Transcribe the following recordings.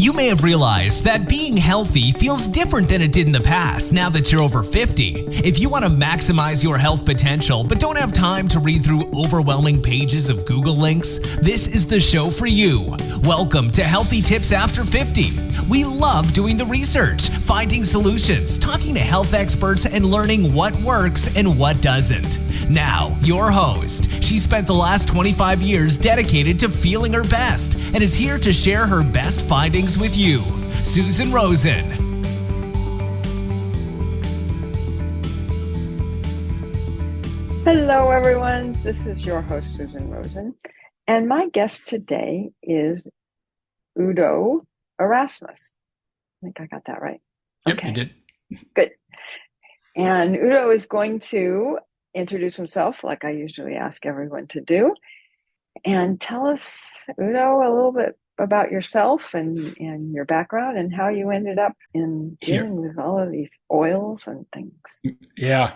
You may have realized that being healthy feels different than it did in the past now that you're over 50. If you want to maximize your health potential but don't have time to read through overwhelming pages of Google links, this is the show for you. Welcome to Healthy Tips After 50. We love doing the research, finding solutions, talking to health experts, and learning what works and what doesn't. Now, your host. She spent the last 25 years dedicated to feeling her best and is here to share her best findings with you, Susan Rosin. Hello, everyone. This is your host, Susan Rosin, and my guest today is Udo Erasmus. I think I got that right. Yep, okay. You did. Good. And Udo is going to introduce himself, like I usually ask everyone to do, and tell us, Udo, a little bit about yourself and your background and how you ended up in dealing with all of these oils and things. Yeah.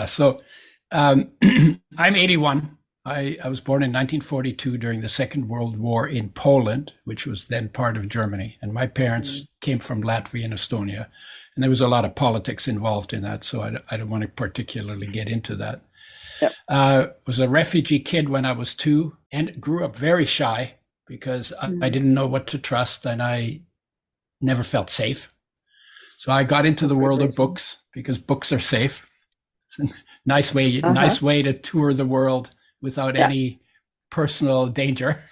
So I'm 81. I was born in 1942 during the Second World War in Poland, which was then part of Germany. And my parents came from Latvia and Estonia. And there was a lot of politics involved in that, so I don't want to particularly get into that. Yep. Was a refugee kid when I was 2 and grew up very shy because I didn't know what to trust and I never felt safe. So I got into the world of books because books are safe. It's a nice way to tour the world without any personal danger.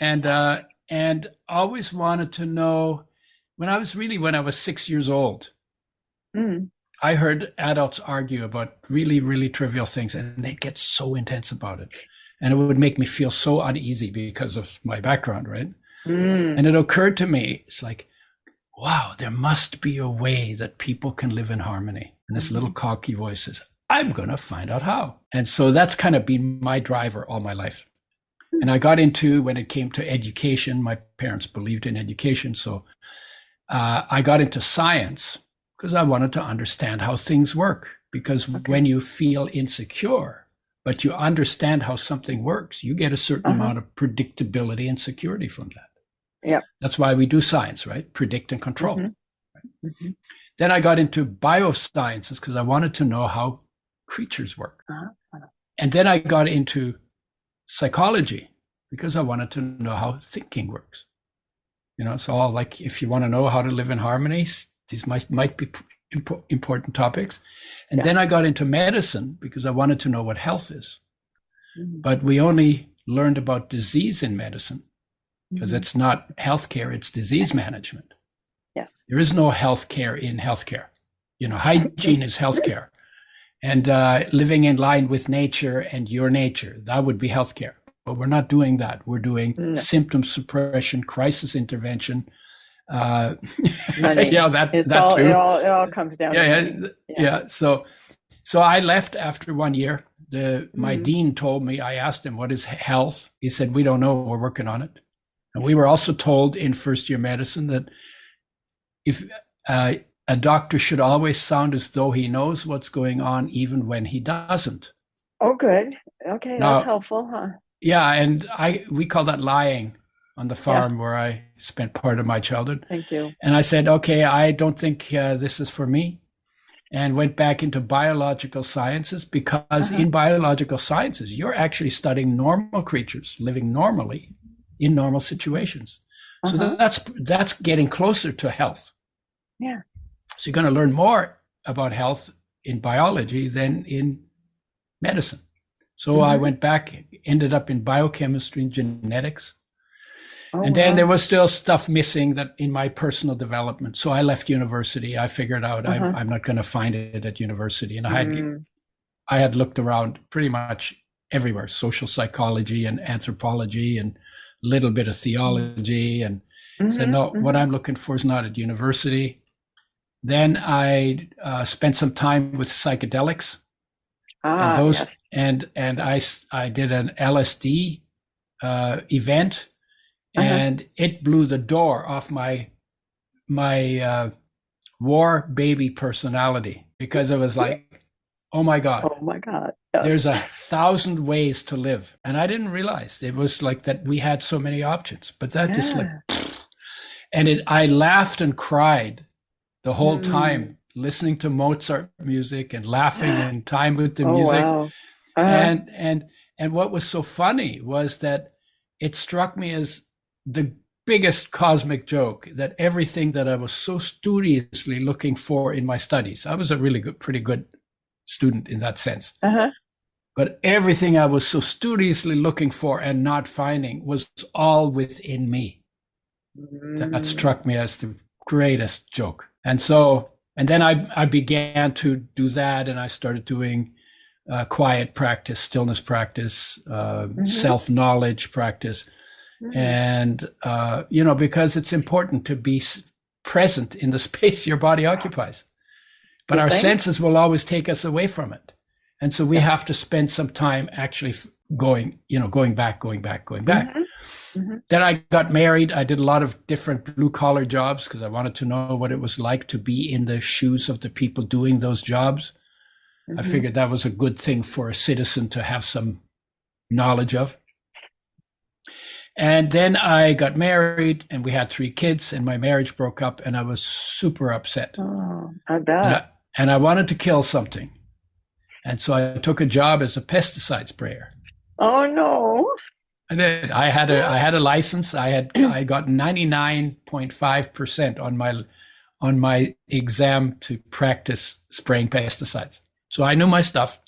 and always wanted to know. When I was 6 years old, I heard adults argue about really, really trivial things, and they'd get so intense about it. And it would make me feel so uneasy because of my background, right? And it occurred to me, it's like, wow, there must be a way that people can live in harmony. And this little cocky voice says, I'm going to find out how. And so that's kind of been my driver all my life. And I got into, when it came to education, my parents believed in education, so I got into science because I wanted to understand how things work. Because when you feel insecure, but you understand how something works, you get a certain amount of predictability and security from that. Yeah, that's why we do science, right? Predict and control. Then I got into biosciences because I wanted to know how creatures work. And then I got into psychology because I wanted to know how thinking works. You know, it's all like, if you want to know how to live in harmony, these might be important topics. And then I got into medicine because I wanted to know what health is. But we only learned about disease in medicine because it's not healthcare, it's disease management. Yes. There is no healthcare in healthcare. You know, hygiene is healthcare. And living in line with nature and your nature, that would be healthcare. But we're not doing that. We're doing symptom suppression, crisis intervention. Money. that too. It all comes down to money. Yeah. So I left after 1 year. My dean told me, I asked him, what is health? He said, we don't know. We're working on it. And we were also told in first year medicine that if a doctor should always sound as though he knows what's going on, even when he doesn't. Oh, good. Okay, now, that's helpful, huh? Yeah, and we call that lying on the farm where I spent part of my childhood. Thank you. And I said, okay, I don't think this is for me, and went back into biological sciences because in biological sciences, you're actually studying normal creatures living normally in normal situations. So that's getting closer to health. Yeah. So you're going to learn more about health in biology than in medicine. So I went back, ended up in biochemistry and genetics. And then there was still stuff missing that in my personal development. So I left university. I figured out I'm not going to find it at university. And I had looked around pretty much everywhere, social psychology and anthropology and a little bit of theology, and said, no, what I'm looking for is not at university. Then I spent some time with psychedelics. And those, and I did an LSD event, and it blew the door off my war baby personality, because it was like, oh my God. Yes. There's 1,000 ways to live. And I didn't realize it was like that we had so many options, but that just like, And I laughed and cried the whole time, listening to Mozart music and laughing in time with the music. Wow. And what was so funny was that it struck me as the biggest cosmic joke that everything that I was so studiously looking for in my studies, I was a pretty good student in that sense. But everything I was so studiously looking for and not finding was all within me. That struck me as the greatest joke. And then I began to do that, and I started doing quiet practice, stillness practice, self-knowledge practice. And, because it's important to be present in the space your body occupies. But our senses will always take us away from it. And so we have to spend some time actually going back. Then I got married. I did a lot of different blue collar jobs because I wanted to know what it was like to be in the shoes of the people doing those jobs. I figured that was a good thing for a citizen to have some knowledge of. And then I got married and we had 3 kids and my marriage broke up and I was super upset. Oh, I bet. And I wanted to kill something. And so I took a job as a pesticide sprayer. Oh no. I did. I had a license. I got 99.5% on my exam to practice spraying pesticides. So I knew my stuff.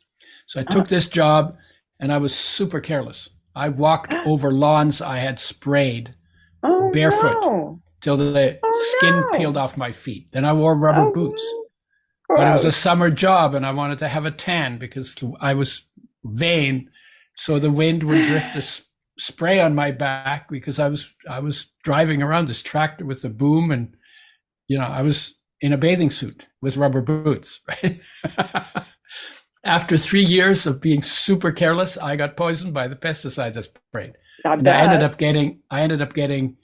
So I took this job and I was super careless. I walked over lawns I had sprayed barefoot till the skin peeled off my feet. Then I wore rubber boots. But it was a summer job and I wanted to have a tan because I was vain. So the wind would drift a spray on my back because I was driving around this tractor with a boom and, I was in a bathing suit with rubber boots, right? After 3 years of being super careless, I got poisoned by the pesticides I sprayed. And I ended up getting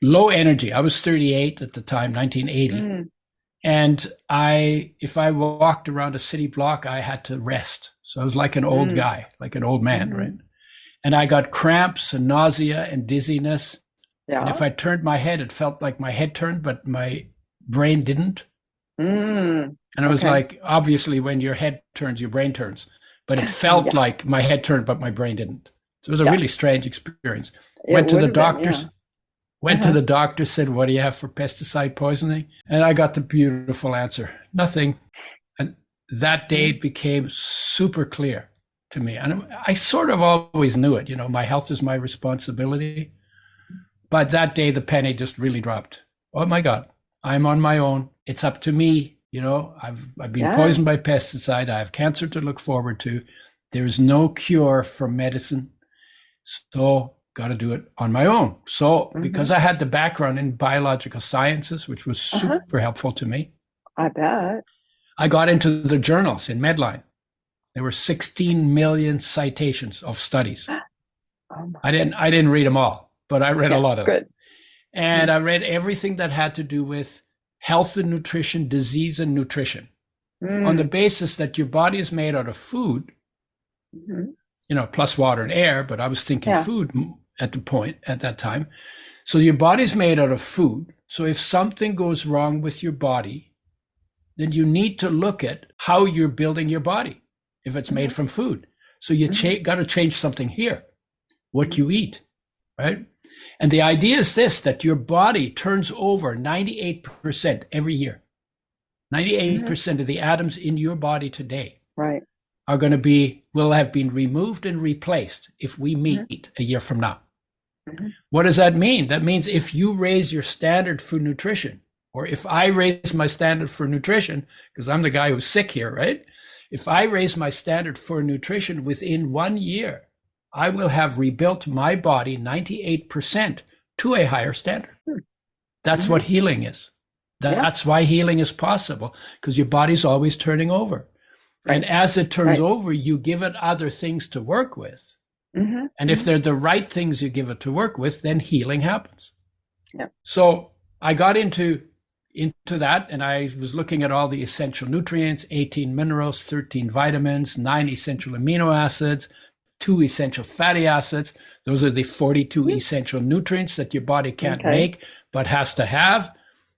low energy. I was 38 at the time, 1980. And if I walked around a city block, I had to rest. So I was like an old guy, like an old man, right? And I got cramps and nausea and dizziness. Yeah. And if I turned my head, it felt like my head turned, but my brain didn't. And it was like, obviously, when your head turns, your brain turns. But it felt like my head turned, but my brain didn't. So it was a really strange experience. Went to the doctors. Went to the doctor, said, what do you have for pesticide poisoning? And I got the beautiful answer, nothing. And that day it became super clear to me. And I sort of always knew it, my health is my responsibility. But that day the penny just really dropped. Oh my God, I'm on my own. It's up to me. I've been poisoned by pesticide. I have cancer to look forward to. There's no cure from medicine. So got to do it on my own. So because I had the background in biological sciences, which was super helpful to me. I bet. I got into the journals in Medline. There were 16 million citations of studies. I didn't read them all, but I read a lot of them. And I read everything that had to do with health and nutrition, disease and nutrition, on the basis that your body is made out of food, plus water and air, but I was thinking food at that time. So your body's made out of food. So if something goes wrong with your body, then you need to look at how you're building your body if it's made from food. So you got to change something here, what you eat, right? And the idea is this, that your body turns over 98% every year. 98% of the atoms in your body today are will have been removed and replaced if we meet a year from now. What does that mean? That means if you raise your standard for nutrition, or if I raise my standard for nutrition, because I'm the guy who's sick here, right? If I raise my standard for nutrition within 1 year, I will have rebuilt my body 98% to a higher standard. That's what healing is. That's why healing is possible, because your body's always turning over. And as it turns over, you give it other things to work with. And if they're the right things you give it to work with, then healing happens. So I got into that, and I was looking at all the essential nutrients, 18 minerals, 13 vitamins, 9 essential amino acids, 2 essential fatty acids. Those are the 42 essential nutrients that your body can't make, but has to have,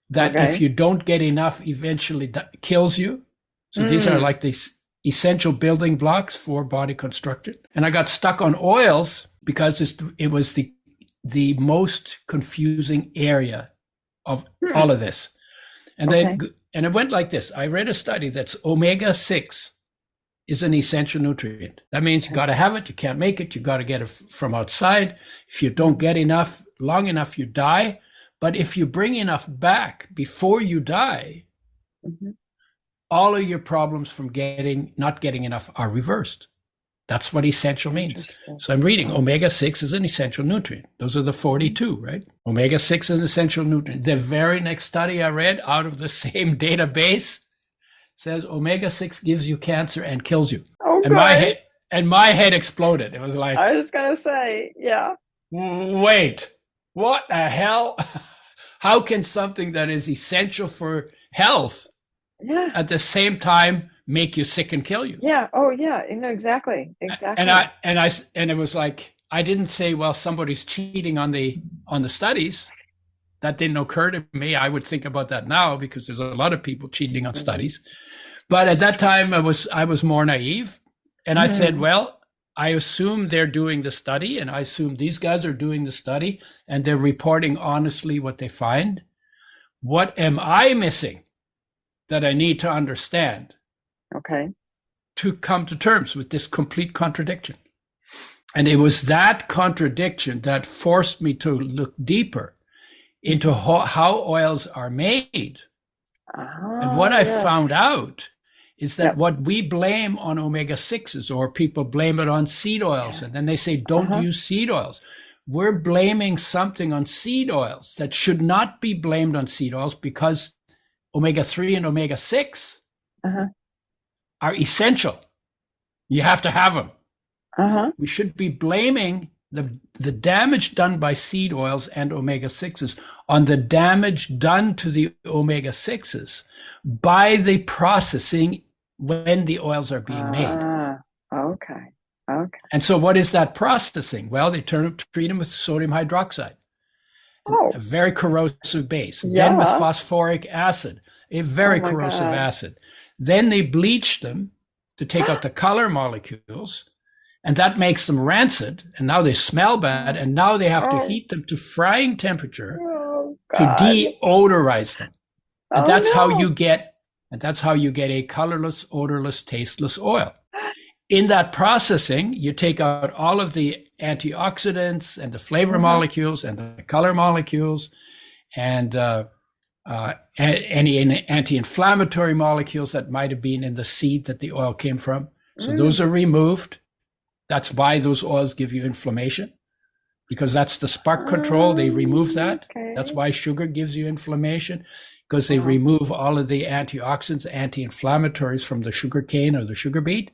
that if you don't get enough, eventually kills you. So these are like these essential building blocks for body construction. And I got stuck on oils because it was the most confusing area of all of this. And and it went like this. I read a study that's omega-6 is an essential nutrient. That means you got to have it. You can't make it. You got to get it from outside. If you don't get enough long enough, you die. But if you bring enough back before you die, all of your problems from not getting enough are reversed. That's what essential means. So I'm reading omega-6 is an essential nutrient. Those are the 42, right? Omega-6 is an essential nutrient. The very next study I read out of the same database says omega-6 gives you cancer and kills you. Okay. And my head exploded. It was like, I was going to say, yeah. Wait, what the hell? How can something that is essential for health at the same time make you sick and kill you? Yeah. Oh, yeah. Exactly. And it was like, I didn't say, well, somebody's cheating on the studies. That didn't occur to me. I would think about that now because there's a lot of people cheating on studies. But at that time, I was more naive, and I said, well, I assume they're doing the study, and I assume these guys are doing the study, and they're reporting honestly what they find. What am I missing that I need to understand? To come to terms with this complete contradiction. And it was that contradiction that forced me to look deeper into how oils are made. And what I found out is that what we blame on omega-6s, or people blame it on seed oils, and then they say, don't use seed oils. We're blaming something on seed oils that should not be blamed on seed oils, because omega-3 and omega-6 are essential. You have to have them. We should be blaming the damage done by seed oils and omega-6s on the damage done to the omega-6s by the processing when the oils are being made. Okay. And so what is that processing? Well, they treat them with sodium hydroxide, a very corrosive base. Then with phosphoric acid, a very corrosive acid. Then they bleach them to take out the color molecules, and that makes them rancid, and now they smell bad, and now they have to heat them to frying temperature to deodorize them. And that's how you get a colorless, odorless, tasteless oil. In that processing, you take out all of the antioxidants and the flavor molecules and the color molecules and any anti-inflammatory molecules that might have been in the seed that the oil came from. So those are removed. That's why those oils give you inflammation, because that's the spark control. They remove that. That's why sugar gives you inflammation, because they remove all of the antioxidants, anti-inflammatories from the sugar cane or the sugar beet.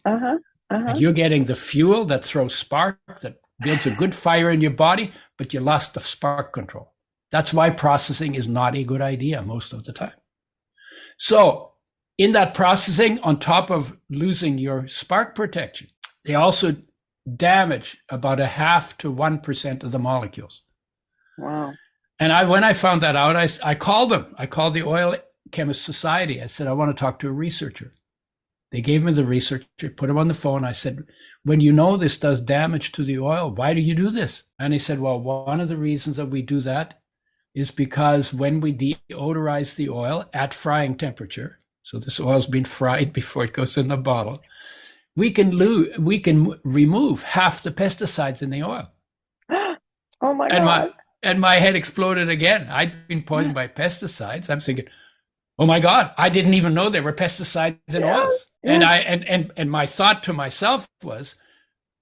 And you're getting the fuel that throws spark, that builds a good fire in your body, but you lost the spark control. That's why processing is not a good idea most of the time. So in that processing, on top of losing your spark protection, they also damage about 0.5 to 1% of the molecules. Wow. And when I found that out, I called them. I called the Oil Chemist Society. I said, I want to talk to a researcher. They gave me the researcher, put him on the phone. I said, when you know this does damage to the oil, why do you do this? And he said, well, one of the reasons that we do that is because when we deodorize the oil at frying temperature, so this oil's been fried before it goes in the bottle, we can remove half the pesticides in the oil. Oh my God. And my head exploded again. I'd been poisoned by pesticides. I'm thinking, oh my God, I didn't even know there were pesticides in oils. And and my thought to myself was,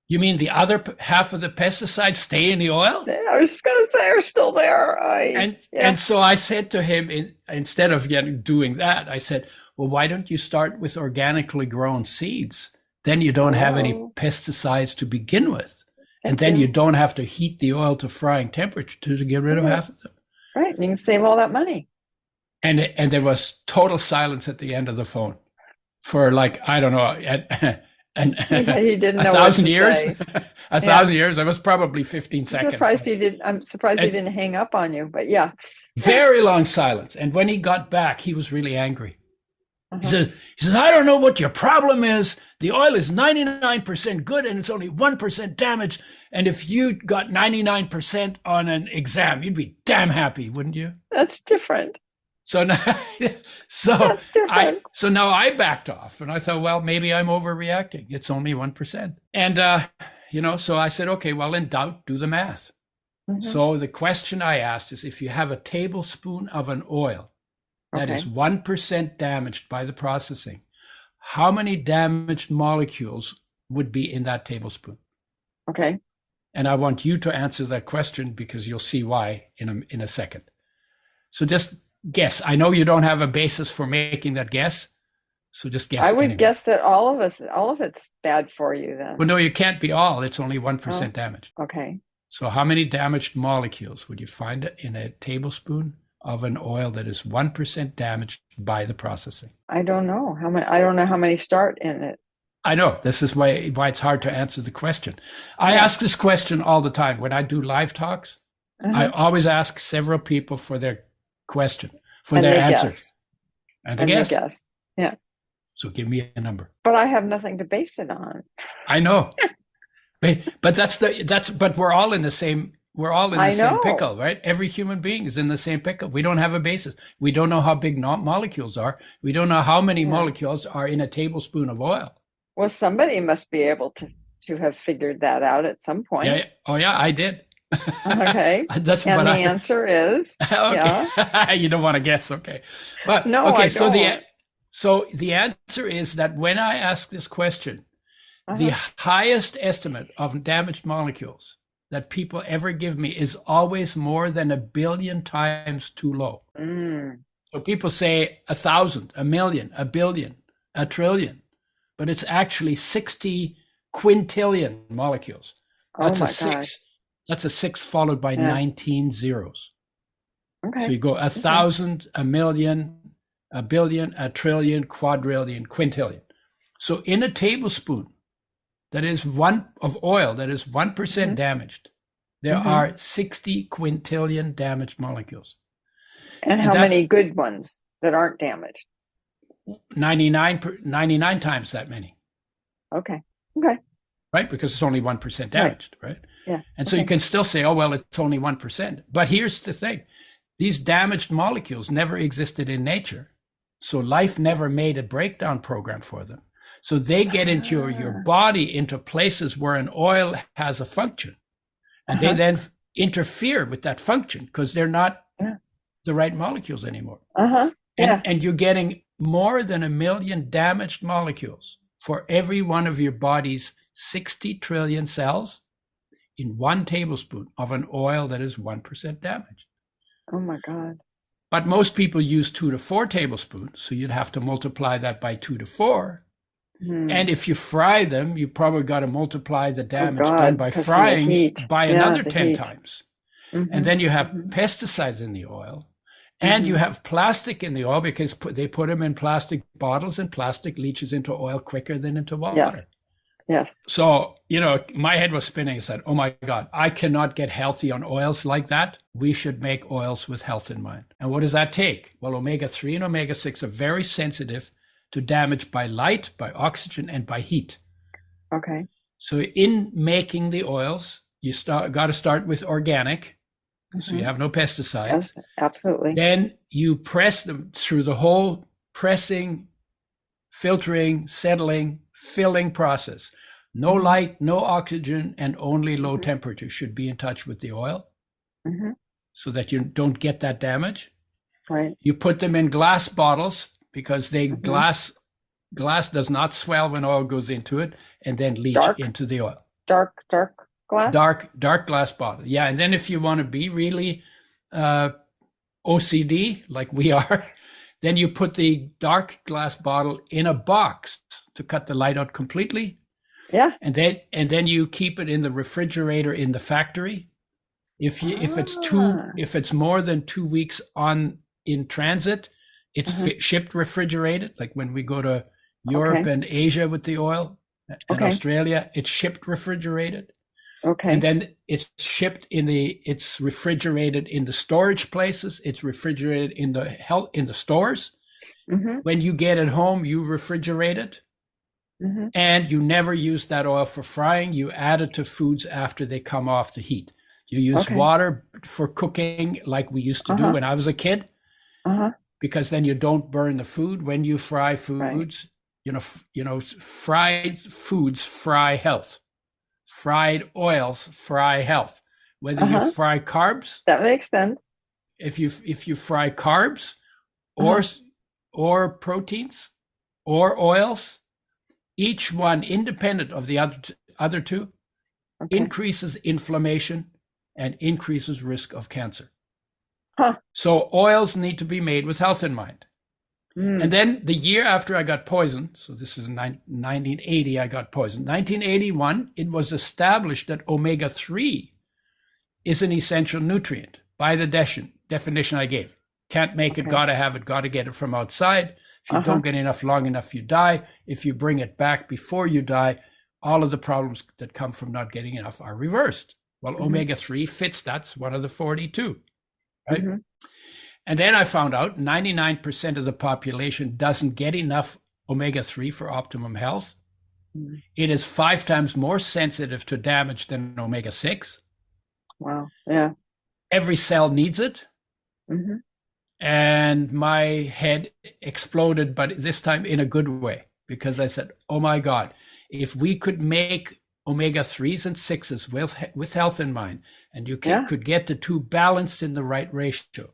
you mean the other half of the pesticides stay in the oil? I was just going to say, they're still there. And so I said to him, instead of doing that, I said, well, why don't you start with organically grown seeds? Then you don't have any pesticides to begin with. And then you don't have to heat the oil to frying temperature to get rid of half of them. Right. And you can save all that money. And there was total silence at the end of the phone for, like, I don't know, And he didn't know 1,000 what to years, say. 1,000 years. It was probably 15 seconds. I'm surprised he didn't hang up on you, but yeah. Very long silence. And when he got back, he was really angry. He says, I don't know what your problem is. The oil is 99% good and it's only 1% damaged. And if you got 99% on an exam, you'd be damn happy, wouldn't you? That's different. So now, That's different. so now I backed off and I thought, well, maybe I'm overreacting. It's only 1%. And, so I said, okay, well, in doubt, do the math. So the question I asked is, if you have a tablespoon of an oil that is 1% damaged by the processing, how many damaged molecules would be in that tablespoon? Okay. And I want you to answer that question because you'll see why in a second. So just guess. I know you don't have a basis for making that guess, so just guess. I would guess that all of it's bad for you then. Well, no, you can't be all. It's only 1% damaged. Okay. So how many damaged molecules would you find in a tablespoon of an oil that is 1% damaged by the processing? I don't know how many. I don't know how many start in it. I know. This is why it's hard to answer the question. I ask this question all the time when I do live talks. I always ask several people for their question, for their answer. And they guess. Yeah. So give me a number. But I have nothing to base it on. I know. But we're all in the same same pickle, right? Every human being is in the same pickle. We don't have a basis. We don't know how big molecules are. We don't know how many molecules are in a tablespoon of oil. Well, somebody must be able to have figured that out at some point. Yeah. Oh yeah, I did. Okay. That's and what the answer is. Okay. Yeah. You don't want to guess, okay? But no, okay. I So don't. the answer is that when I ask this question, the highest estimate of damaged molecules that people ever give me is always more than 1 billion times too low. So people say 1,000, 1,000,000, 1 billion, 1 trillion, but it's actually 60 quintillion molecules. That's a 6. That's a 6 followed by 19 zeros. Okay. So you go 1,000, 1,000,000, 1 billion, 1 trillion, quadrillion, quintillion. So in a tablespoon that is of oil that is 1% damaged, there are 60 quintillion damaged molecules. And how many good ones that aren't damaged? 99 times that many. Okay. Right? Because it's only 1% damaged, right? Yeah. And so you can still say, oh, well, it's only 1%. But here's the thing. These damaged molecules never existed in nature. So life never made a breakdown program for them. So they get into your body, into places where an oil has a function. And they then interfere with that function because they're not the right molecules anymore. And you're getting more than 1 million damaged molecules for every one of your body's 60 trillion cells in 1 tablespoon of an oil that is 1% damaged. Oh my God. But most people use 2 to 4 tablespoons. So you'd have to multiply that by 2 to 4. And if you fry them, you probably got to multiply the damage done by frying by another 10 times. And then you have pesticides in the oil. And you have plastic in the oil because they put them in plastic bottles, and plastic leaches into oil quicker than into water. Yes. So, my head was spinning. I said, oh my God, I cannot get healthy on oils like that. We should make oils with health in mind. And what does that take? Well, omega-3 and omega-6 are very sensitive to damage by light, by oxygen, and by heat. Okay. So in making the oils, you got to start with organic. So you have no pesticides. Yes, absolutely. Then you press them through the whole pressing, filtering, settling, filling process. No light, no oxygen, and only low temperature should be in touch with the oil so that you don't get that damage. Right. You put them in glass bottles because glass does not swell when oil goes into it and then leach into the oil. Dark glass? Dark glass bottle. Yeah. And then if you want to be really OCD like we are, then you put the dark glass bottle in a box to cut the light out completely. Yeah. And then you keep it in the refrigerator in the factory. If it's more than 2 weeks in transit, it's shipped refrigerated. Like when we go to Europe and Asia with the oil, In Australia, it's shipped refrigerated. Okay. And then it's shipped it's refrigerated in the storage places. It's refrigerated in the stores. Mm-hmm. When you get it home, you refrigerate it. Mm-hmm. And you never use that oil for frying. You add it to foods after they come off the heat. You use water for cooking like we used to do when I was a kid, because then you don't burn the food. When you fry foods, fried foods fry health. Fried oils fry health. Whether you fry carbs, that makes sense. If you fry carbs or proteins or oils, each one independent of the other two increases inflammation and increases risk of cancer. So oils need to be made with health in mind. And then the year after I got poisoned, so this is in 1980 I got poisoned. 1981, it was established that omega-3 is an essential nutrient by the definition I gave. Can't make it, gotta have it, gotta get it from outside. If you don't get enough long enough, you die. If you bring it back before you die, all of the problems that come from not getting enough are reversed. Well, omega-3 fits, that's one of the 42, right? And then I found out 99% of the population doesn't get enough omega-3 for optimum health. It is 5 times more sensitive to damage than omega-6. Wow, yeah. Every cell needs it. And my head exploded, but this time in a good way, because I said, oh my God, if we could make omega-3s and 6s with health in mind, and you could get the two balanced in the right ratio,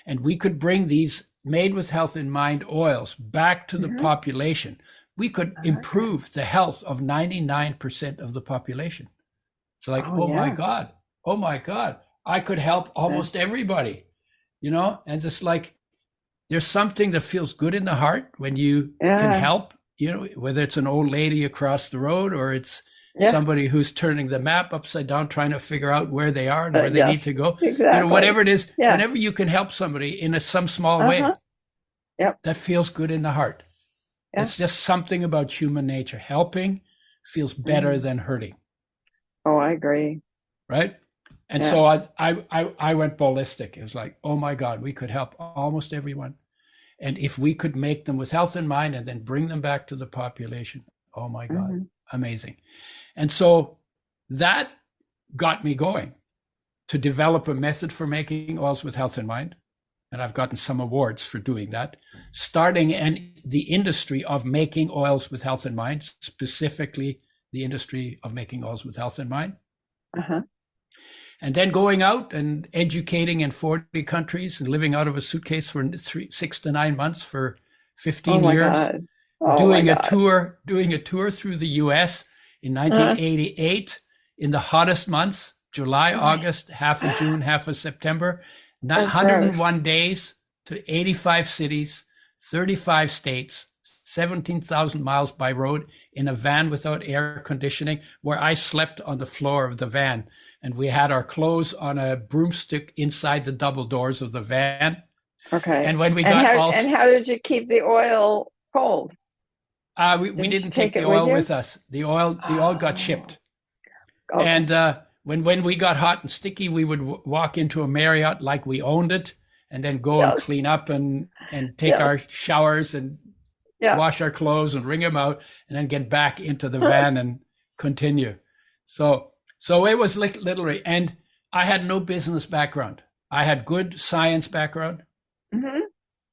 and we could bring these made with health in mind oils back to the population, we could improve the health of 99% of the population. It's like, my God, I could help almost everybody, and it's like, there's something that feels good in the heart when you can help, whether it's an old lady across the road or it's somebody who's turning the map upside down, trying to figure out where they are and where they need to go. Exactly. Whatever it is, whenever you can help somebody in some small way, that feels good in the heart. It's just something about human nature. Helping feels better than hurting. Oh, I agree. Right? And so I went ballistic. It was like, oh my God, we could help almost everyone. And if we could make them with health in mind and then bring them back to the population, oh my God, amazing. And so that got me going to develop a method for making oils with health in mind. And I've gotten some awards for doing that, starting the industry of making oils with health in mind, specifically the industry of making oils with health in mind. And then going out and educating in 40 countries and living out of a suitcase for 6 to 9 months for 15 years. Doing a tour through the US in 1988 in the hottest months, July, August, half of June, half of September, 101 days to 85 cities, 35 states, 17,000 miles by road in a van without air conditioning, where I slept on the floor of the van. And we had our clothes on a broomstick inside the double doors of the van. And when we and how did you keep the oil cold? We didn't take the oil with us. The oil got shipped. And when we got hot and sticky, we would walk into a Marriott like we owned it, and then go and clean up and take our showers and wash our clothes and wring them out, and then get back into the van and continue. So it was literally, and I had no business background. I had good science background.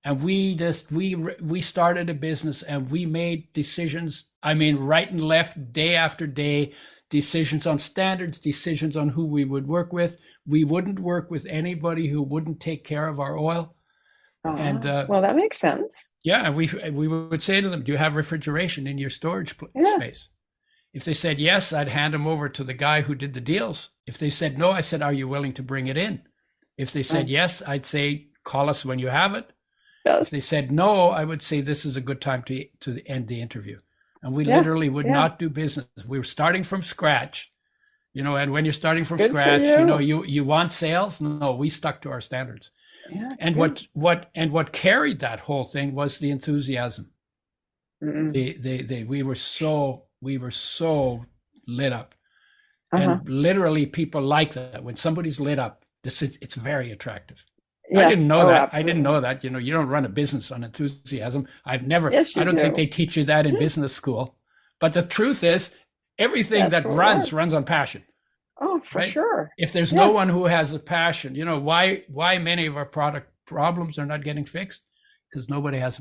And we started a business and we made decisions, right and left, day after day, decisions on standards, decisions on who we would work with. We wouldn't work with anybody who wouldn't take care of our oil. And well, that makes sense. Yeah, and we would say to them, do you have refrigeration in your storage space? If they said yes, I'd hand them over to the guy who did the deals. If they said no, I said, are you willing to bring it in? If they said yes, I'd say, call us when you have it. If they said no, I would say this is a good time to end the interview. And we literally would not do business. We were starting from scratch, and when you're starting from scratch, you want sales. No, we stuck to our standards. And what carried that whole thing was the enthusiasm. We were so we were so lit up. Uh-huh. And literally people like that. When somebody's lit up, it's very attractive. Yes. I didn't know that. Absolutely. I didn't know that. You don't run a business on enthusiasm. Yes, I don't do. think they teach you that in business school. But the truth is, everything That's that what runs on passion. Oh, for right? sure. If there's no one who has a passion, why many of our product problems are not getting fixed? Because nobody has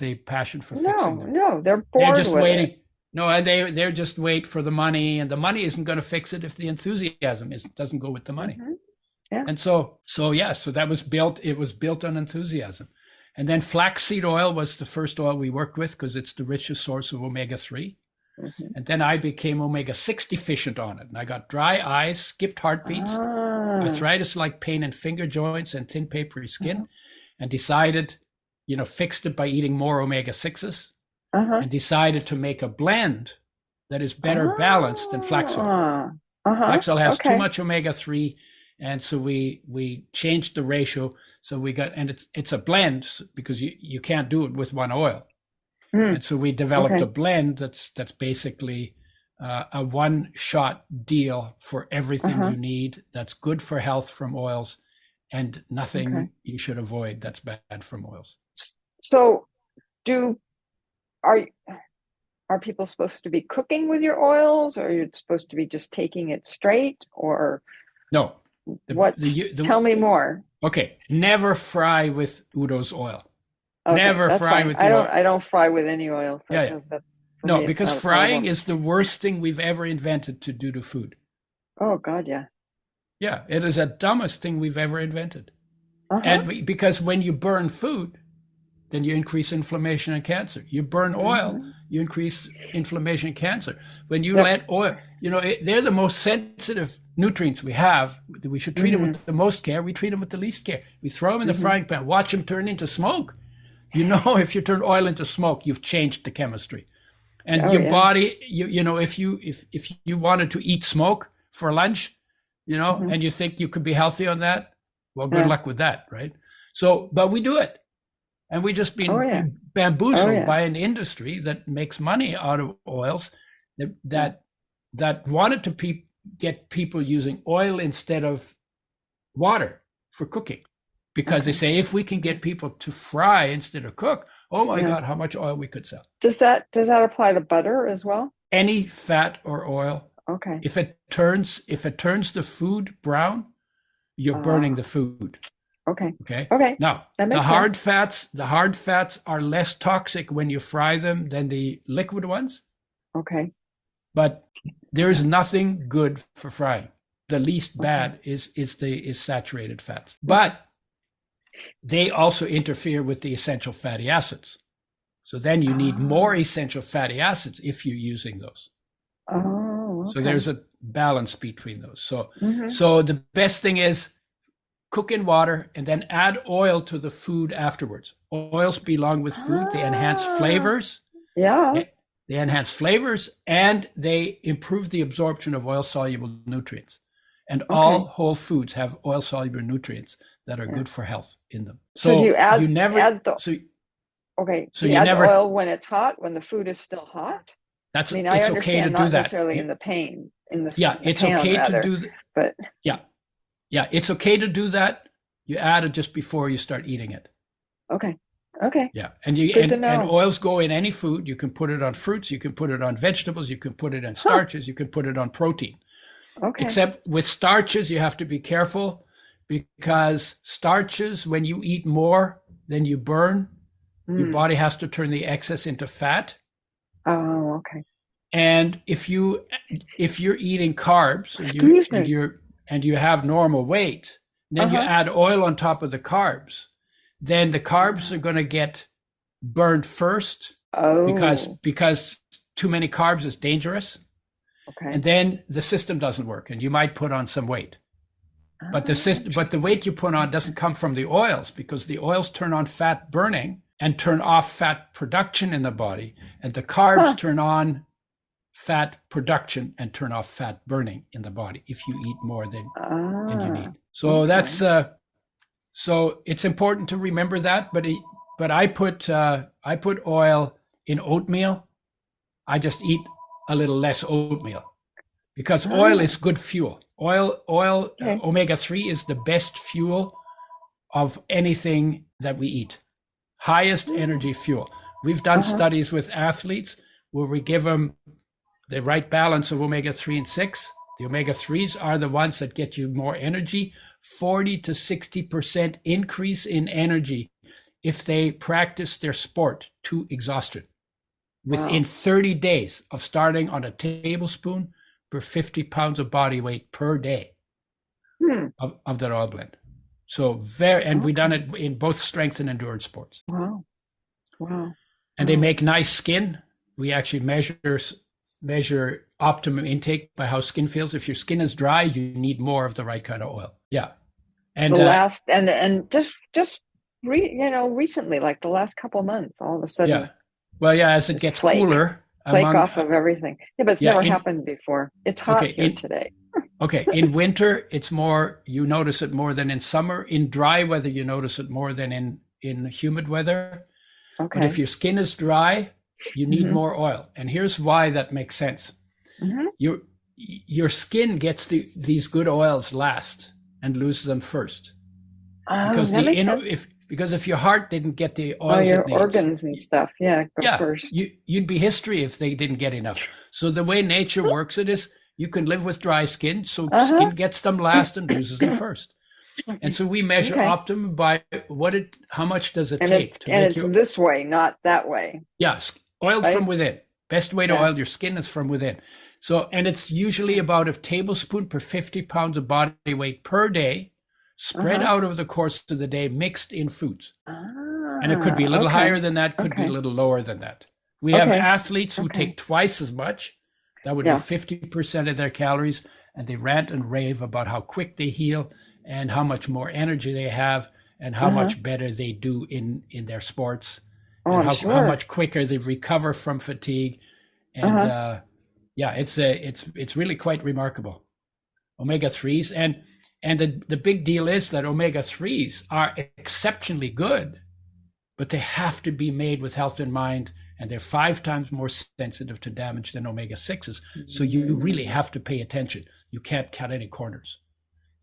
a passion for fixing them. No, they're bored. They're just with waiting. It. No, and they're just wait for the money, and the money isn't going to fix it if the enthusiasm doesn't go with the money. Mm-hmm. Yeah. And so that was built. It was built on enthusiasm. And then flaxseed oil was the first oil we worked with because it's the richest source of omega-3. Mm-hmm. And then I became omega-6 deficient on it. And I got dry eyes, skipped heartbeats, arthritis-like pain in finger joints and thin papery skin, and decided, fixed it by eating more omega-6s, and decided to make a blend that is better balanced than flax oil. Flax oil has too much omega-3. And so we changed the ratio. So we got, and it's a blend because you can't do it with one oil. And so we developed a blend that's basically a one-shot deal for everything you need. That's good for health from oils, and nothing you should avoid that's bad from oils. So, are people supposed to be cooking with your oils, or you're supposed to be just taking it straight, or no? Tell me more. Okay, never fry with Udo's oil. Okay, never fry with the oil. I don't fry with any oil. So no, because frying is the worst thing we've ever invented to do to food. Oh God, yeah. Yeah, it is the dumbest thing we've ever invented. And because when you burn food, then you increase inflammation and cancer. You burn oil, you increase inflammation and cancer. When you let oil, they're the most sensitive nutrients we have. We should treat them with the most care. We treat them with the least care. We throw them in the frying pan, watch them turn into smoke. If you turn oil into smoke, you've changed the chemistry. And your body, if you wanted to eat smoke for lunch, and you think you could be healthy on that, well, good luck with that, right? So, but we do it. And we just been bamboozled by an industry that makes money out of oils that wanted to get people using oil instead of water for cooking. Because they say, if we can get people to fry instead of cook, oh my God, how much oil we could sell. Does that apply to butter as well? Any fat or oil. Okay. If it turns the food brown, you're burning the food. Okay. Now, the hard fats are less toxic when you fry them than the liquid ones. Okay. But there's nothing good for frying. The least bad is saturated fats. But they also interfere with the essential fatty acids. So then you need more essential fatty acids if you're using those. Oh, okay. So there's a balance between those. So the best thing is cook in water and then add oil to the food afterwards. Oils belong with food. They enhance flavors. Yeah. They enhance flavors and they improve the absorption of oil-soluble nutrients. And all whole foods have oil-soluble nutrients that are good for health in them. So you add oil when it's hot, when the food is still hot? I understand okay to not do that. Necessarily in the pain. It's okay to do that. But it's okay to do that. You add it just before you start eating it. Okay. Yeah, and oils go in any food. You can put it on fruits. You can put it on vegetables. You can put it on starches. You can put it on protein. Okay. Except with starches, you have to be careful because starches, when you eat more than you burn, your body has to turn the excess into fat. Oh, okay. And if you're eating carbs and you have normal weight, then you add oil on top of the carbs, then the carbs are going to get burned first because too many carbs is dangerous. Okay. And then the system doesn't work and you might put on some weight. But the weight you put on doesn't come from the oils because the oils turn on fat burning and turn off fat production in the body. And the carbs turn on fat production and turn off fat burning in the body if you eat more than you need. So that's so it's important to remember that. But I put oil in oatmeal. I just eat a little less oatmeal, because oil is good fuel. Omega-3 is the best fuel of anything that we eat. Highest energy fuel. We've done studies with athletes where we give them the right balance of omega-3 and 6. The omega-3s are the ones that get you more energy, 40 to 60% increase in energy if they practice their sport to exhaustion within 30 days of starting on a tablespoon per 50 pounds of body weight per day of that oil blend. So we done it in both strength and endurance sports. Wow. And they make nice skin. We actually measure optimum intake by how skin feels. If your skin is dry, you need more of the right kind of oil. Yeah. And recently, like the last couple of months, all of a sudden. Yeah. Well, yeah, as it gets cooler. Flake off of everything. Yeah, but it's never happened before. It's hot here today. Okay. In winter, it's more, you notice it more than in summer. In dry weather, you notice it more than in humid weather. Okay. But if your skin is dry, you need more oil. And here's why that makes sense. Your skin gets these good oils last and loses them first. Because if your heart didn't get the oils your it needs, organs and stuff, go first. You'd be history if they didn't get enough. So the way nature works it is you can live with dry skin, so skin gets them last and loses them first. And so we measure optimum by how much does it take to make it's this way, not that way. Yes, oiled from within. Best way to oil your skin is from within. So, and it's usually about a tablespoon per 50 pounds of body weight per day, spread out over the course of the day, mixed in foods. And it could be a little higher than that, could be a little lower than that. We have athletes who take twice as much. That would be 50% of their calories. And they rant and rave about how quick they heal and how much more energy they have and how much better they do in their sports. And how much quicker they recover from fatigue. And it's really quite remarkable. Omega-3s. And the big deal is that omega-3s are exceptionally good, but they have to be made with health in mind, and they're 5 times more sensitive to damage than omega-6s. So you really have to pay attention. You can't cut any corners.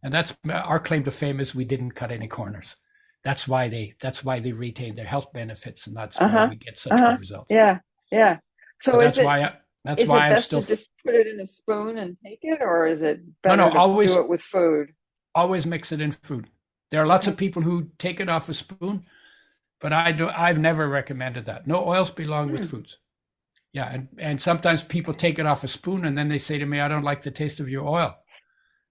And that's our claim to fame is we didn't cut any corners. That's why they retain their health benefits, and that's why we get such good results. Yeah. So that's why I'm best still to just put it in a spoon and take it, or is it better to always do it with food? Always mix it in food. There are lots of people who take it off a spoon, but I've never recommended that. No, oils belong with foods. Yeah, and sometimes people take it off a spoon and then they say to me, I don't like the taste of your oil.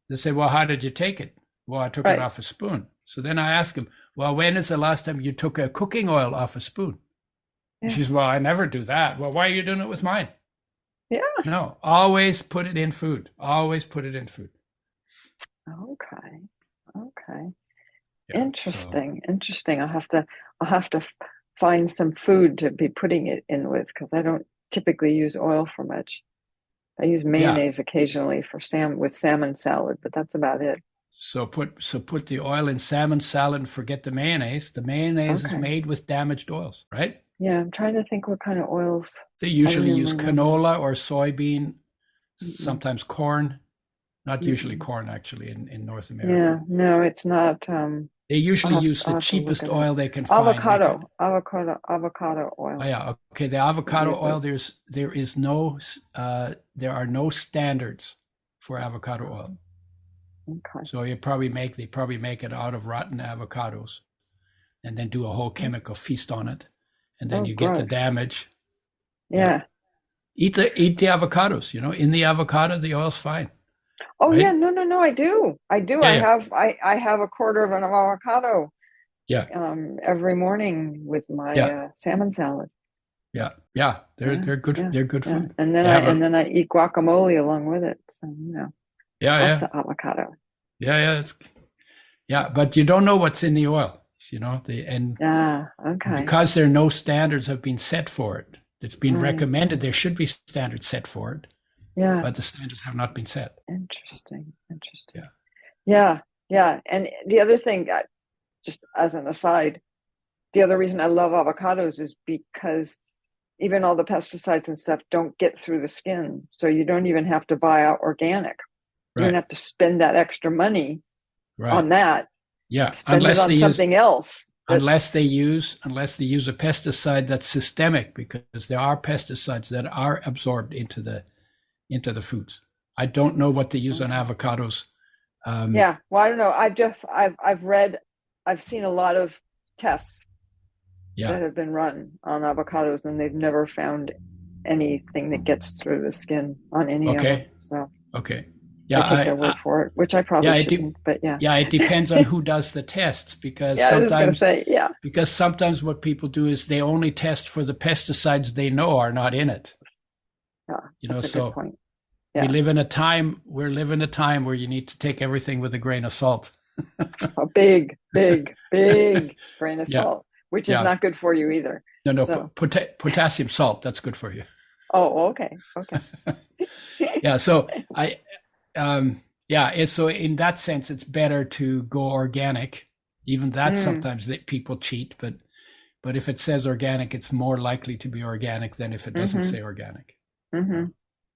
They say, well, how did you take it? Well, I took it off a spoon. So then I ask them, well, when is the last time you took a cooking oil off a spoon? She says, well, I never do that. Well, why are you doing it with mine? Yeah. No, always put it in food. Always put it in food. Okay. Yeah, Interesting. I'll have to find some food to be putting it in with, because I don't typically use oil for much. I use mayonnaise occasionally with salmon salad, but that's about it. So put the oil in salmon salad and forget the mayonnaise. The mayonnaise is made with damaged oils, right? Yeah, I'm trying to think what kind of oils. They usually use canola or soybean, sometimes corn. Not usually corn, actually, in North America. Yeah, no, it's not. They usually use the cheapest oil they can find. Avocado oil. Oh, yeah, okay. The avocado oil. There are no standards for avocado oil. Okay. So they probably make it out of rotten avocados, and then do a whole chemical feast on it, and then you get the damage. Yeah. Eat the avocados. In the avocado, the oil's fine. Oh, right? Yeah, no, I do. Yeah, I have a quarter of an avocado. Yeah. Every morning with my salmon salad. Yeah, they're good. Yeah. They're good food. And then I eat guacamole along with it. So lots of avocado. But you don't know what's in the oil. Because there are no standards have been set for it. It's been recommended. There should be standards set for it. Yeah. But the standards have not been set. Interesting. Yeah. And the other thing, just as an aside, the other reason I love avocados is because even all the pesticides and stuff don't get through the skin. So you don't even have to buy out organic. You don't have to spend that extra money on that. Yeah. Spend it on something else. Unless they use a pesticide that's systemic, because there are pesticides that are absorbed into the foods. I don't know what they use on avocados. Well, I don't know. I've seen a lot of tests that have been run on avocados, and they've never found anything that gets through the skin on any of them. So I take their word for it, which I probably shouldn't. But it depends on who does the tests, because I was going to say because sometimes what people do is they only test for the pesticides they know are not in it. That's a good point. We're living a time where you need to take everything with a grain of salt. A big grain of salt, which is not good for you either. No, potassium salt, that's good for you. Oh, okay. So so in that sense, it's better to go organic. Even that sometimes people cheat, but if it says organic, it's more likely to be organic than if it doesn't say organic. Mm-hmm.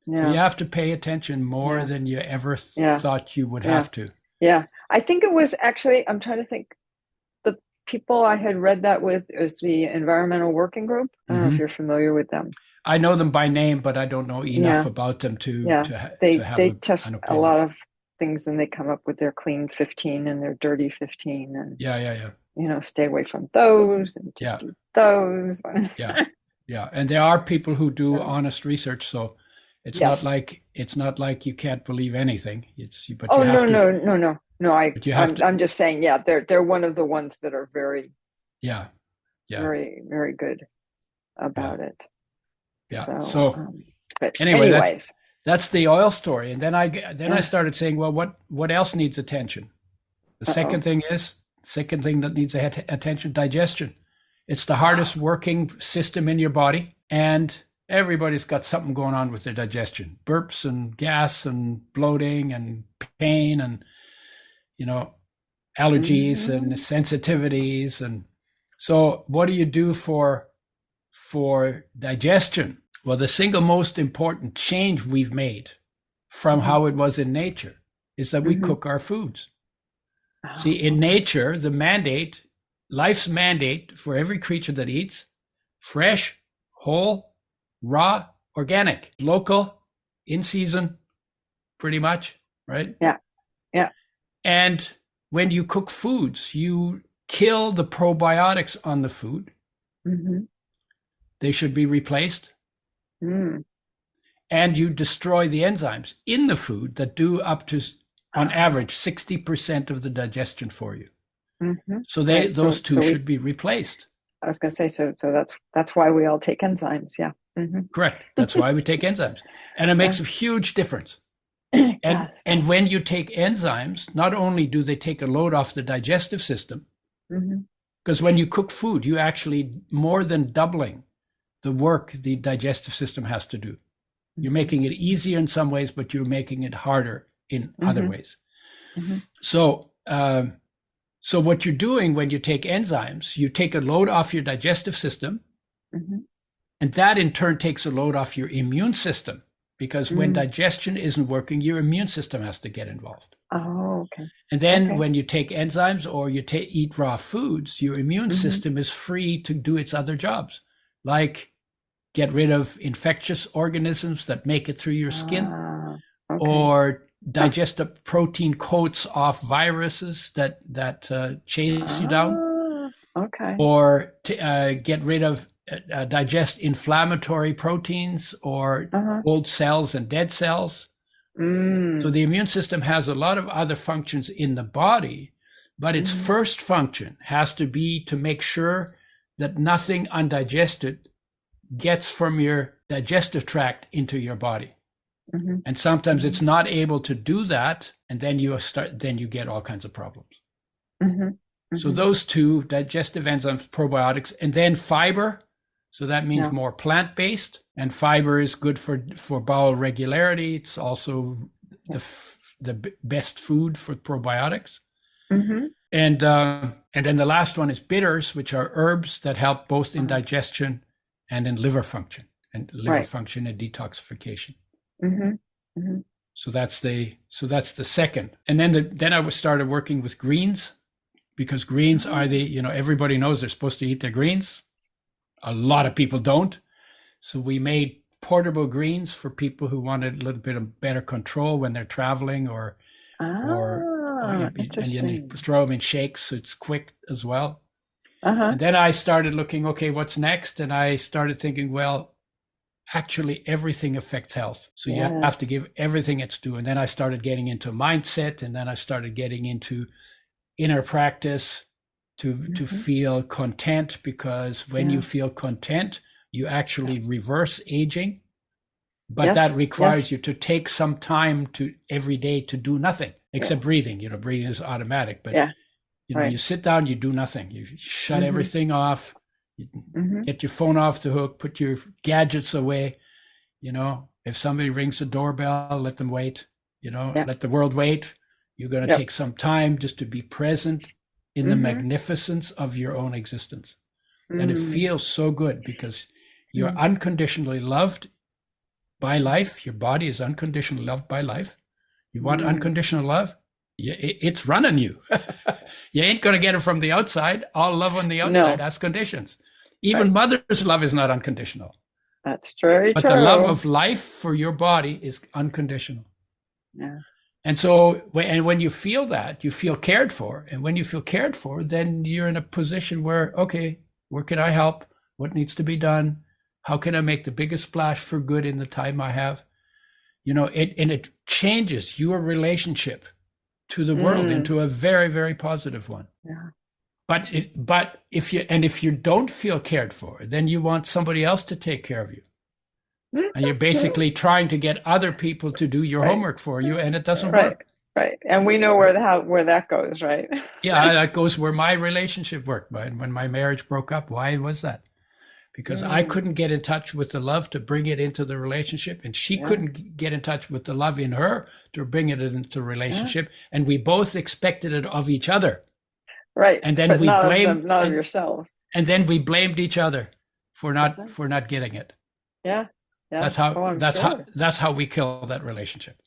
Yeah. So you have to pay attention more than you ever thought you would have to. Yeah. I think it was actually, I'm trying to think, the people I had read that with is the Environmental Working Group. I don't know if you're familiar with them. I know them by name, but I don't know enough about them to have they test a lot of things, and they come up with their clean 15 and their dirty 15, and stay away from those and just eat those. And there are people who do honest research, so it's not like you can't believe anything. No. I'm just saying, they're one of the ones that are very, very, very good about it. Yeah. But anyway, that's the oil story. And then I started saying, well, what else needs attention? The second thing that needs attention, digestion. It's the hardest working system in your body, and everybody's got something going on with their digestion. Burps and gas and bloating and pain and, allergies and sensitivities. And so what do you do for digestion? Well, the single most important change we've made from how it was in nature is that we cook our foods. See, in nature, life's mandate for every creature that eats: fresh, whole, raw, organic, local, in season, pretty much, right? Yeah. And when you cook foods, you kill the probiotics on the food. They should be replaced. And you destroy the enzymes in the food that do up to, on average, 60% of the digestion for you. So those two should be replaced. I was going to say, so that's why we all take enzymes. Yeah. Correct. That's why we take enzymes, and it makes a huge difference. And when you take enzymes, not only do they take a load off the digestive system, because when you cook food, you actually more than doubling the work the digestive system has to do. You're making it easier in some ways, but you're making it harder in other ways. So what you're doing when you take enzymes, you take a load off your digestive system, and that in turn takes a load off your immune system, because when digestion isn't working, your immune system has to get involved. Oh, okay. And then when you take enzymes or you eat raw foods, your immune system is free to do its other jobs, like get rid of infectious organisms that make it through your skin, or digest the protein coats off viruses that chase you down, or to get rid of digest inflammatory proteins or old cells and dead cells. So the immune system has a lot of other functions in the body, but its first function has to be to make sure that nothing undigested gets from your digestive tract into your body. And sometimes it's not able to do that, and then you get all kinds of problems. So those two, digestive enzymes, probiotics, and then fiber. So that means more plant-based, and fiber is good for bowel regularity. It's also the best food for probiotics. And then the last one is bitters, which are herbs that help both in digestion and in liver function and function and detoxification. Mm-hmm. Mm-hmm. So that's the second. And then I started working with greens, because greens are everybody knows they're supposed to eat their greens. A lot of people don't. So we made portable greens for people who wanted a little bit of better control when they're traveling and you throw them in shakes, so it's quick as well. And then I started looking, okay, what's next? And I started thinking, well, actually everything affects health. So you have to give everything its due. And then I started getting into mindset, and then I started getting into inner practice to feel content, because when you feel content, you actually reverse aging. But that requires you to take some time every day to do nothing except breathing. Breathing is automatic, but you sit down, you do nothing. You shut everything off. You get your phone off the hook, put your gadgets away. If somebody rings the doorbell, let them wait. Let the world wait. You're going to take some time just to be present in the magnificence of your own existence. And it feels so good, because you're unconditionally loved by life. Your body is unconditionally loved by life. You want unconditional love? It's running you. You ain't going to get it from the outside. All love on the outside has conditions. Even mother's love is not unconditional. That's very true. But the love of life for your body is unconditional. Yeah. And so, when you feel that, you feel cared for. And when you feel cared for, then you're in a position where, okay, where can I help? What needs to be done? How can I make the biggest splash for good in the time I have? It changes your relationship to the world into a very, very positive one. Yeah. But if you don't feel cared for, then you want somebody else to take care of you. And you're basically trying to get other people to do your homework for you, and it doesn't work. Right. And we know where that goes, right? Yeah, that goes where my relationship worked. When my marriage broke up, why was that? Because I couldn't get in touch with the love to bring it into the relationship, and she couldn't get in touch with the love in her to bring it into the relationship, and we both expected it of each other. Right. And then we blamed not of yourselves. And then we blamed each other for not getting it. Yeah. That's how we kill that relationship.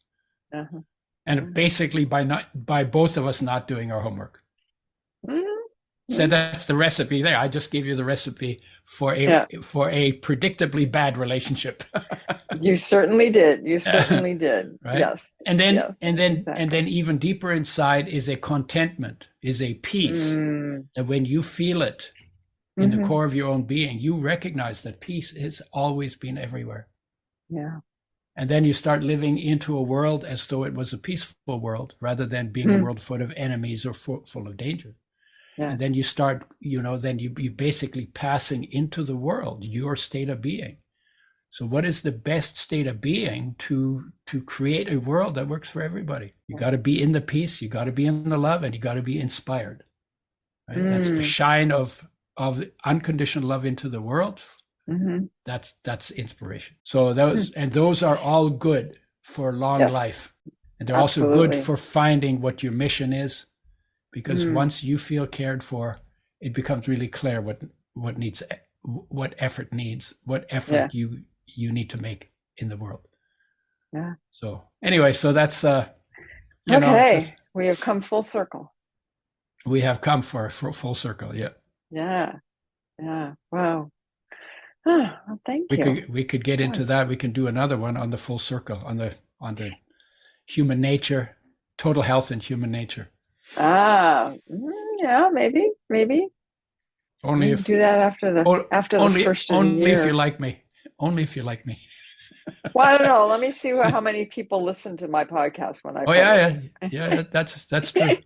And basically by both of us not doing our homework. So that's the recipe there. I just gave you the recipe for a predictably bad relationship. You certainly did. Right? Yes. And then even deeper inside is a contentment, is a peace. That when you feel it in the core of your own being, you recognize that peace has always been everywhere. Yeah. And then you start living into a world as though it was a peaceful world, rather than being a world full of enemies or full of danger. Yeah. And then you start, then you basically passing into the world, your state of being. So what is the best state of being to create a world that works for everybody? You got to be in the peace, you got to be in the love, and you got to be inspired. Right? That's the shine of unconditional love into the world. That's inspiration. So those are all good for long life. And they're also good for finding what your mission is. Because once you feel cared for, it becomes really clear what effort you need to make in the world. Yeah. So anyway, so that's we have come full circle. We have come for full circle. Yeah. Yeah. Yeah. Wow. Oh, well, thank you. We could get into that. We can do another one on the full circle, on the human nature, total health and human nature. Yeah, maybe. Only if do that after the first of the year. Only if you like me. Only if you like me. Well, I don't know. Let me see how many people listen to my podcast when I. Oh yeah. That's true.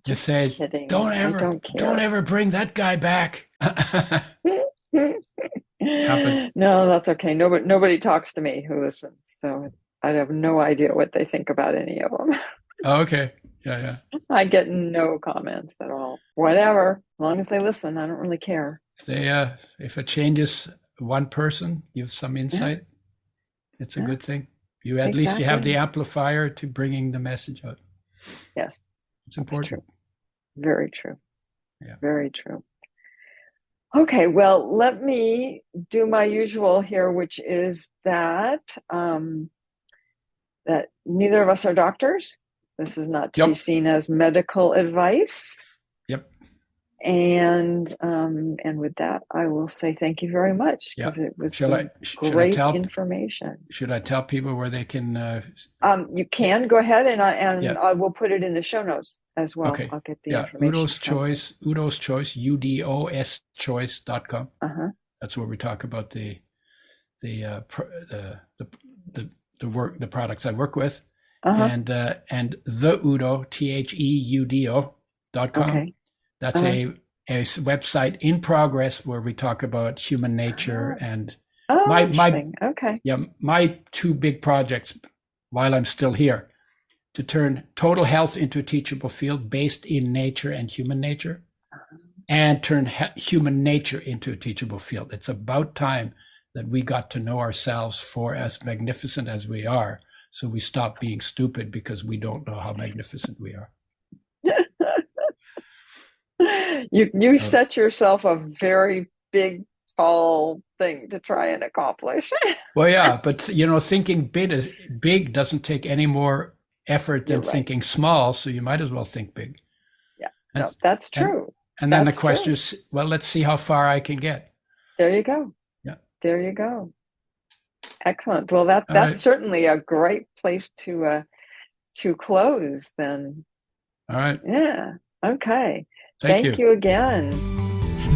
Just say, kidding. Don't ever bring that guy back. Happens. No, that's okay. Nobody talks to me who listens, so I have no idea what they think about any of them. Oh, okay. Yeah. I get no comments at all. Whatever, as long as they listen, I don't really care. If it changes one person, gives some insight, it's a good thing. You at least you have the amplifier to bringing the message out. Yes, it's important. True. Very true. Yeah, very true. Okay, well, let me do my usual here, which is that that neither of us are doctors. This is not to be seen as medical advice. Yep. And with that, I will say thank you very much, because it was great information. Should I tell people where they can? You can go ahead, and I will put it in the show notes as well. Okay. I'll get the information. Udo's Choice, UDOSchoice.com. That's where we talk about the work, the products I work with, and the Udo, THEUDO.com. Okay. That's a website in progress where we talk about human nature and my two big projects while I'm still here, to turn total health into a teachable field based in nature and human nature, and turn human nature into a teachable field. It's about time that we got to know ourselves for as magnificent as we are, so we stop being stupid because we don't know how magnificent we are. You set yourself a very big, tall thing to try and accomplish. Well, yeah, but thinking big doesn't take any more effort than thinking small, so you might as well think big. Yeah, no, that's true. And then the question is, well, let's see how far I can get. There you go. Yeah. There you go. Excellent. Well, that's certainly a great place to close then. All right. Yeah. Okay. Thank you again.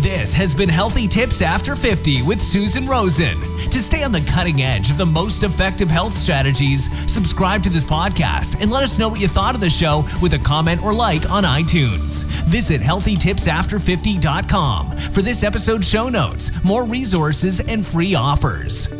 This has been Healthy Tips After 50 with Susan Rosin. To stay on the cutting edge of the most effective health strategies, subscribe to this podcast and let us know what you thought of the show with a comment or like on iTunes. Visit HealthyTipsAfter50.com for this episode's show notes, more resources, and free offers.